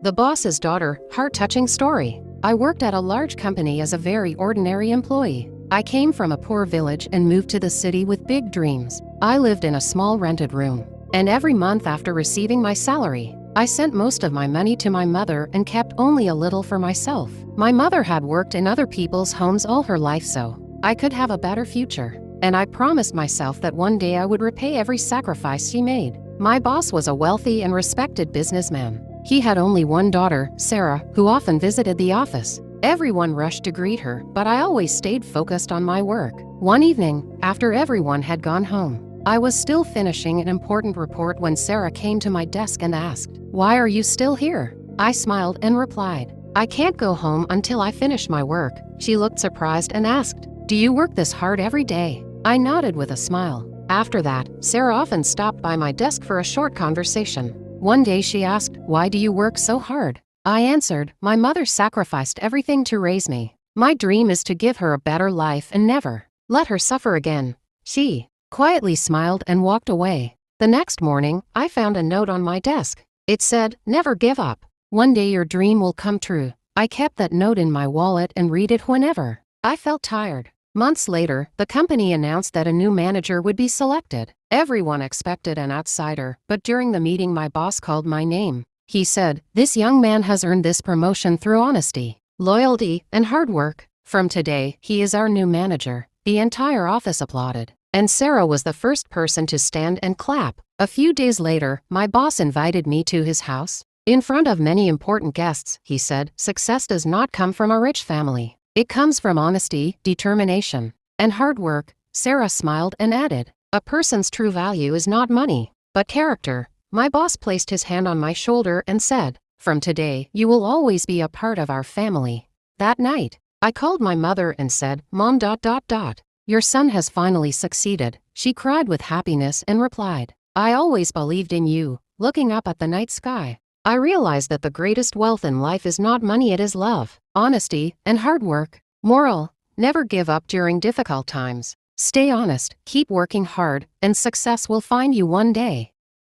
The Boss's Daughter, heart-touching story. I worked at a large company as a very ordinary employee. I came from a poor village and moved to the city with big dreams. I lived in a small rented room. And every month after receiving my salary, I sent most of my money to my mother and kept only a little for myself. My mother had worked in other people's homes all her life so I could have a better future. And I promised myself that one day I would repay every sacrifice she made. My boss was a wealthy and respected businessman. He had only one daughter, Sarah, who often visited the office. Everyone rushed to greet her, but I always stayed focused on my work. One evening, after everyone had gone home, I was still finishing an important report when Sarah came to my desk and asked, "Why are you still here?" I smiled and replied, "I can't go home until I finish my work." She looked surprised and asked, "Do you work this hard every day?" I nodded with a smile. After that, Sarah often stopped by my desk for a short conversation. One day she asked, "Why do you work so hard?" I answered, "My mother sacrificed everything to raise me. My dream is to give her a better life and never let her suffer again." She quietly smiled and walked away. The next morning, I found a note on my desk. It said, "Never give up. One day your dream will come true." I kept that note in my wallet and read it whenever I felt tired. Months later, the company announced that a new manager would be selected. Everyone expected an outsider, but during the meeting my boss called my name. He said, "This young man has earned this promotion through honesty, loyalty, and hard work. From today, he is our new manager." The entire office applauded, and Sarah was the first person to stand and clap. A few days later, my boss invited me to his house. In front of many important guests, he said, "Success does not come from a rich family. It comes from honesty, determination, and hard work." Sarah smiled and added, "A person's true value is not money, but character." My boss placed his hand on my shoulder and said, "From today, you will always be a part of our family." That night, I called my mother and said, "Mom, your son has finally succeeded." She cried with happiness and replied, "I always believed in you." Looking up at the night sky, I realized that the greatest wealth in life is not money, it is love, honesty, and hard work. Moral: never give up during difficult times. Stay honest, keep working hard, and success will find you one day.